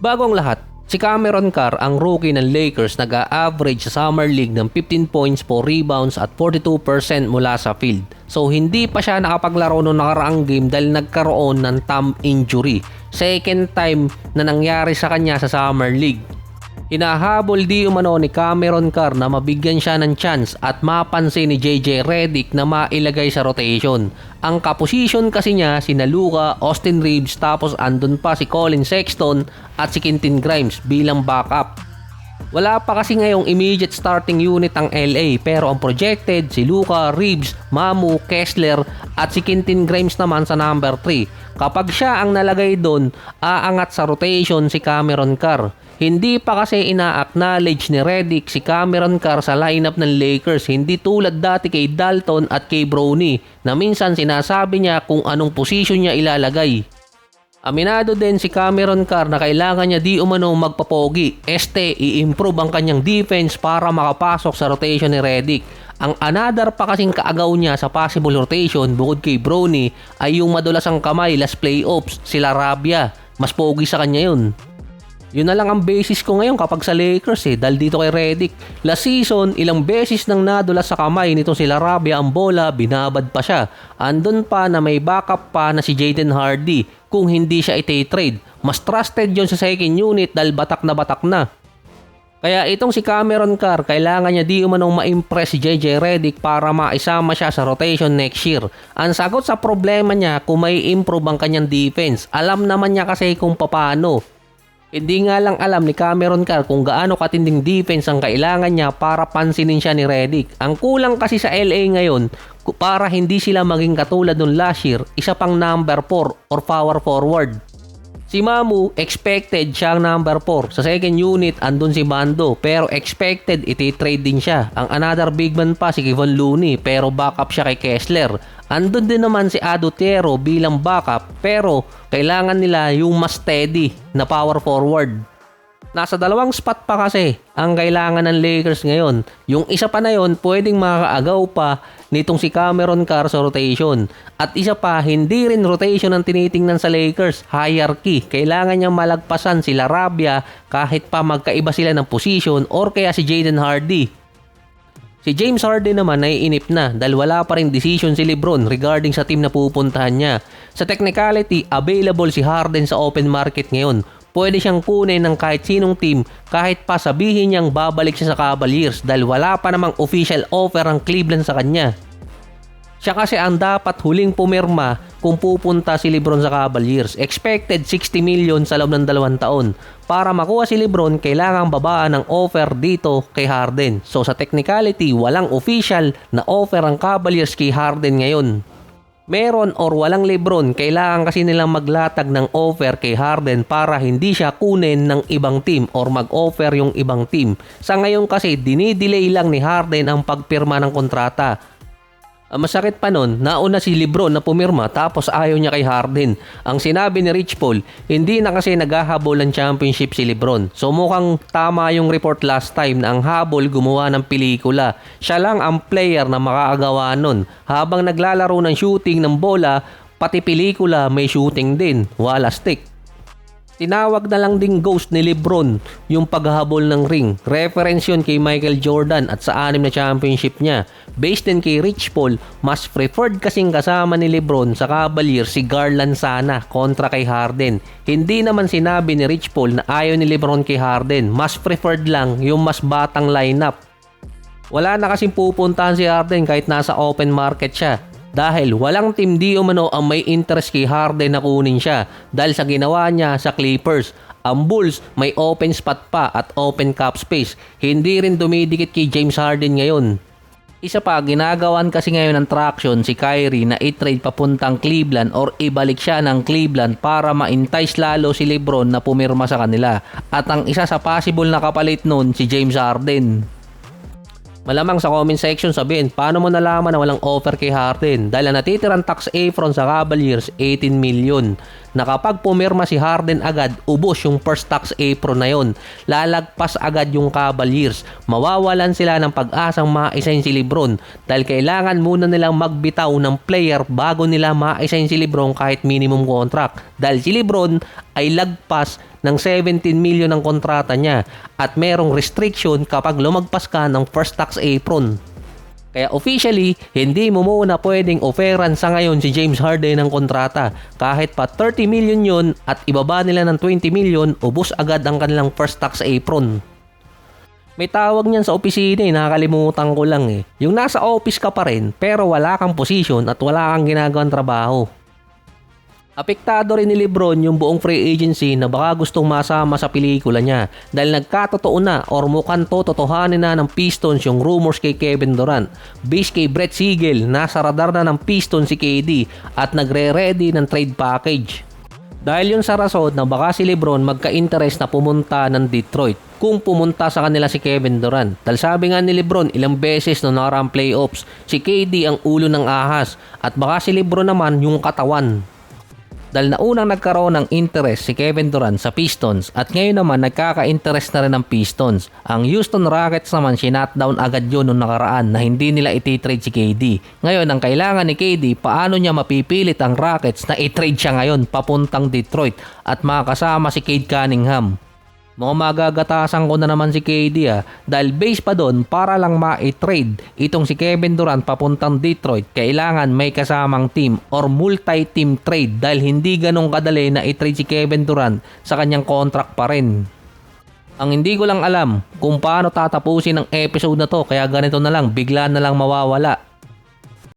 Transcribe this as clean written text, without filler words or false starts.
Bago ang lahat, si Cameron Carr, ang rookie ng Lakers, nag-a-average sa Summer League ng 15 points, 4 rebounds at 42% mula sa field. So hindi pa siya nakapaglaro noong nakaraang game dahil nagkaroon ng thumb injury. Second time na nangyari sa kanya sa Summer League. Hinahabol di umano ni Cameron Carr na mabigyan siya ng chance at mapansin ni JJ Redick na mailagay sa rotation. Ang kaposisyon kasi niya sina Luka, Austin Reeves, tapos andun pa si Colin Sexton at si Quentin Grimes bilang backup. Wala pa kasi ngayong immediate starting unit ang LA, pero ang projected si Luka, Reeves, Mamu, Kessler at si Quentin Grimes naman sa number 3. Kapag siya ang nalagay doon, aangat sa rotation si Cameron Carr. Hindi pa kasi ina-acknowledge ni Redick si Cameron Carr sa lineup ng Lakers, hindi tulad dati kay Dalton at kay Bronny na minsan sinasabi niya kung anong posisyon niya ilalagay. Aminado din si Cameron Carr na kailangan niya di umano magpapogi, i-improve ang kanyang defense para makapasok sa rotation ni Redick. Ang another pa kasing kaagaw niya sa possible rotation bukod kay Bronny ay yung madulas ang kamay last playoffs, sila Rabia. Mas pogi sa kanya yun. Yun na lang ang basis ko ngayon kapag sa Lakers dahil dito kay Redick. Last season, ilang beses nang nadulas sa kamay nito sila Rabia ang bola, binabad pa siya. Andun pa na may backup pa na si Jaden Hardy kung hindi siya iti-trade. Mas trusted yon sa second unit dahil batak na. Kaya itong si Cameron Carr, kailangan niya di umanong ma-impress si JJ Redick para maisama siya sa rotation next year. Ang sagot sa problema niya kung may improve ang kanyang defense, alam naman niya kasi kung paano. Hindi nga lang alam ni Cameron Carr kung gaano katinding defense ang kailangan niya para pansinin siya ni Redick. Ang kulang kasi sa LA ngayon, para hindi sila maging katulad nung last year, isa pang number 4 or power forward. Si Mamu, expected siyang number 4. Sa second unit, andun si Bando, pero expected iti-trade din siya. Ang another big man pa si Kevon Looney, pero backup siya kay Kessler. Andun din naman si Adotero bilang backup, pero kailangan nila yung mas steady na power forward. Nasa dalawang spot pa kasi ang kailangan ng Lakers ngayon. Yung isa pa na yon pwedeng makaagaw pa nitong si Cameron Carr sa rotation. At isa pa, hindi rin rotation ang tinitingnan sa Lakers, hierarchy. Kailangan niyang malagpasan sila Rabia kahit pa magkaiba sila ng position or kaya si Jaden Hardy. Si James Harden naman naiinip na dahil wala pa rin decision si LeBron regarding sa team na pupuntahan niya. Sa technicality, available si Harden sa open market ngayon. Pwede siyang kunin ng kahit sinong team kahit pa sabihin niyang babalik siya sa Cavaliers dahil wala pa namang official offer ang Cleveland sa kanya. Siya kasi ang dapat huling pumirma kung pupunta si LeBron sa Cavaliers. Expected 60 million sa loob ng 2 taon. Para makuha si LeBron, kailangang babaan ng offer dito kay Harden. So sa technicality, walang official na offer ang Cavaliers kay Harden ngayon. Meron or walang LeBron, kailangan kasi nilang maglatag ng offer kay Harden para hindi siya kunin ng ibang team or mag-offer yung ibang team. Sa ngayon kasi, dinidelay lang ni Harden ang pagpirma ng kontrata. Ang masakit pa nun, nauna si LeBron na pumirma tapos ayaw niya kay Harden. Ang sinabi ni Rich Paul, hindi na kasi naghahabol ng championship si LeBron. So mukhang tama yung report last time na ang habol gumawa ng pelikula. Siya lang ang player na makakagawa nun. Habang naglalaro ng shooting ng bola, pati pelikula may shooting din. Wala stick. Tinawag na lang ding ghost ni LeBron yung paghahabol ng ring. Reference yun kay Michael Jordan at sa 6 na championship niya. Based din kay Rich Paul, mas preferred kasing kasama ni LeBron sa Cavaliers si Garland sana kontra kay Harden. Hindi naman sinabi ni Rich Paul na ayaw ni LeBron kay Harden. Mas preferred lang yung mas batang lineup. Wala na kasing pupuntahan si Harden kahit nasa open market siya. Dahil walang team di umano ang may interest kay Harden na kunin siya dahil sa ginawa niya sa Clippers. Ang Bulls may open spot pa at open cap space. Hindi rin dumidikit kay James Harden ngayon. Isa pa, ginagawan kasi ngayon ng traction si Kyrie na i-trade papuntang Cleveland or ibalik siya ng Cleveland para ma-entice lalo si LeBron na pumirma sa kanila. At ang isa sa possible na kapalit nun si James Harden. Malamang sa comment section sabihin, paano mo nalaman na walang offer kay Harden? Dahil ang natitirang tax apron sa Cavaliers, 18 million. Na kapag pumirma si Harden agad, ubos yung first tax apron na yon. Lalagpas agad yung Cavaliers. Mawawalan sila ng pag-asang ma-assign si LeBron. Dahil kailangan muna nilang magbitaw ng player bago nila ma-assign si LeBron kahit minimum contract. Dahil si LeBron ay lagpas ng 17 million ang kontrata niya at merong restriction kapag lumagpas ka ng first tax apron. Kaya officially, hindi mo muna pwedeng offeran sa ngayon si James Harden ng kontrata. Kahit pa 30 million yun at ibaba nila ng 20 million, ubos agad ang kanilang first tax apron. May tawag niyan sa opisina nakakalimutan ko lang eh. Yung nasa office ka pa rin pero wala kang posisyon at wala kang ginagawang trabaho. Apektado rin ni LeBron yung buong free agency na baka gustong masama sa pelikula niya dahil nagkatotoo na or mukhang tototohanin na ng Pistons yung rumors kay Kevin Durant. Based kay Brett Siegel, nasa radar na ng Pistons si KD at nagre-ready ng trade package. Dahil yun sa rason na baka si LeBron magka-interest na pumunta ng Detroit kung pumunta sa kanila si Kevin Durant. Dahil sabi nga ni LeBron ilang beses na nakaraang playoffs, si KD ang ulo ng ahas at baka si LeBron naman yung katawan. Dahil naunang nagkaroon ng interest si Kevin Durant sa Pistons at ngayon naman nagkaka-interest na rin ng Pistons. Ang Houston Rockets naman sinutdown agad yun noong nakaraan na hindi nila iti-trade si KD. Ngayon ang kailangan ni KD paano niya mapipilit ang Rockets na i-trade siya ngayon papuntang Detroit at makakasama si Cade Cunningham. Mga magagatasan ko na naman si KD dahil base pa doon para lang ma-trade itong si Kevin Durant papuntang Detroit kailangan may kasamang team or multi-team trade dahil hindi ganong kadali na i-trade si Kevin Durant sa kanyang contract pa rin. Ang hindi ko lang alam kung paano tatapusin ang episode na to kaya ganito na lang bigla na lang mawawala.